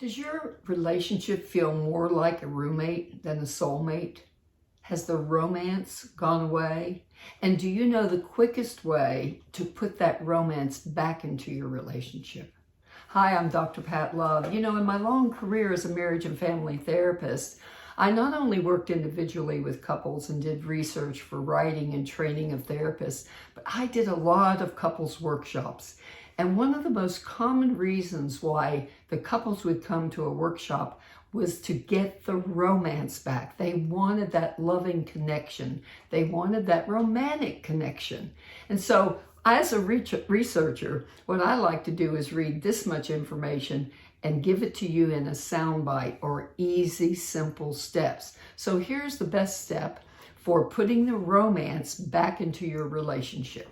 Does your relationship feel more like a roommate than a soulmate? Has the romance gone away? And do you know the quickest way to put that romance back into your relationship? Hi, I'm Dr. Pat Love. You know, in my long career as a marriage and family therapist, I not only worked individually with couples and did research for writing and training of therapists, but I did a lot of couples workshops. And one of the most common reasons why the couples would come to a workshop was to get the romance back. They wanted that loving connection. They wanted that romantic connection. And so as a researcher, what I like to do is read this much information and give it to you in a soundbite or easy, simple steps. So here's the best step for putting the romance back into your relationship.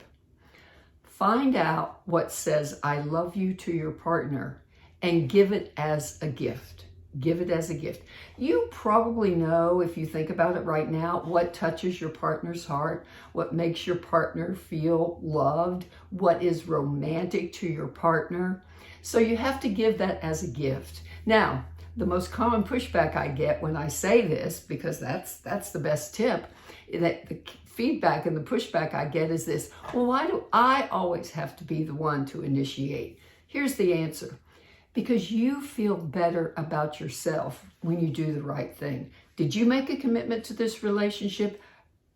Find out what says I love you to your partner and give it as a gift. Give it as a gift. You probably know, if you think about it right now, what touches your partner's heart, what makes your partner feel loved, what is romantic to your partner. So you have to give that as a gift. Now, the most common pushback I get when I say this, because that's the best tip, that the feedback and the pushback I get is this: well, why do I always have to be the one to initiate? Here's the answer. Because you feel better about yourself when you do the right thing. Did you make a commitment to this relationship?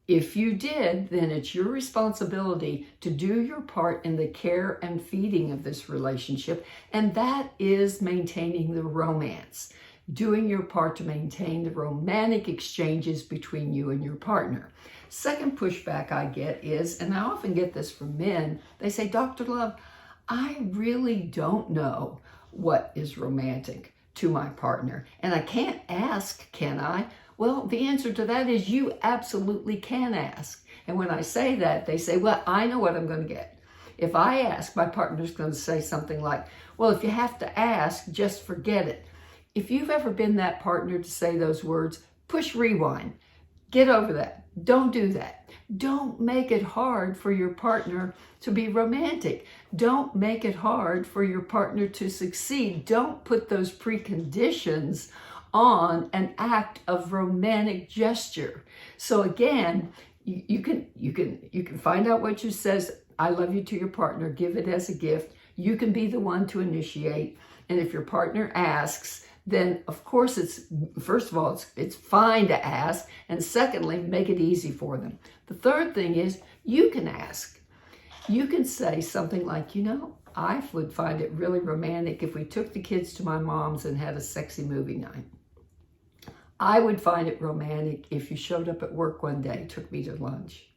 If you did, then it's your responsibility to do your part in the care and feeding of this relationship, and that is maintaining the romance. Doing your part to maintain the romantic exchanges between you and your partner. Second pushback I get is, and I often get this from men, they say, Dr. Love, I really don't know what is romantic to my partner. And I can't ask, can I? Well, the answer to that is you absolutely can ask. And when I say that, they say, well, I know what I'm going to get. If I ask, my partner's going to say something like, well, if you have to ask, just forget it. If you've ever been that partner to say those words, push rewind. Get over that. Don't do that. Don't make it hard for your partner to be romantic. Don't make it hard for your partner to succeed. Don't put those preconditions on an act of romantic gesture. So again, you can find out what you says, I love you to your partner, give it as a gift. You can be the one to initiate. And if your partner asks, then of course first of all, it's fine to ask. And secondly, make it easy for them. The third thing is you can ask. You can say something like, you know, I would find it really romantic if we took the kids to my mom's and had a sexy movie night. I would find it romantic if you showed up at work one day, took me to lunch.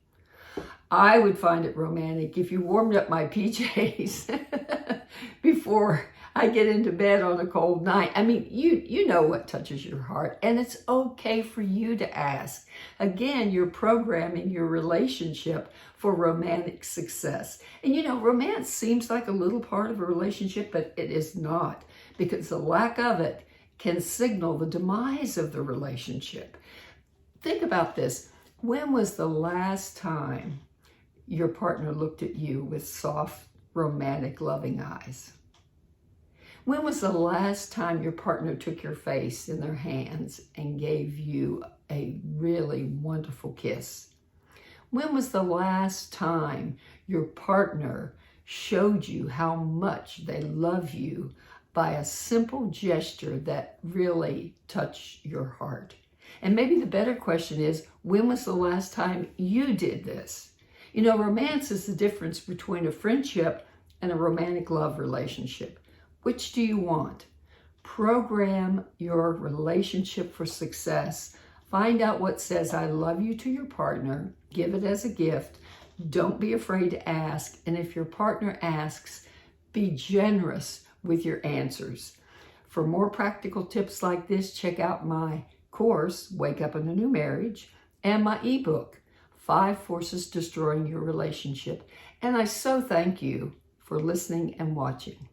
I would find it romantic if you warmed up my PJs before I get into bed on a cold night. I mean, you know what touches your heart, and it's okay for you to ask. Again, you're programming your relationship for romantic success. And you know, romance seems like a little part of a relationship, but it is not, because the lack of it can signal the demise of the relationship. Think about this. When was the last time your partner looked at you with soft, romantic, loving eyes? When was the last time your partner took your face in their hands and gave you a really wonderful kiss? When was the last time your partner showed you how much they love you by a simple gesture that really touched your heart? And maybe the better question is, when was the last time you did this? You know, romance is the difference between a friendship and a romantic love relationship. Which do you want? Program your relationship for success. Find out what says I love you to your partner. Give it as a gift. Don't be afraid to ask. And if your partner asks, be generous with your answers. For more practical tips like this, check out my course, Wake Up in a New Marriage, and my ebook, 5 Forces Destroying Your Relationship. And I so thank you for listening and watching.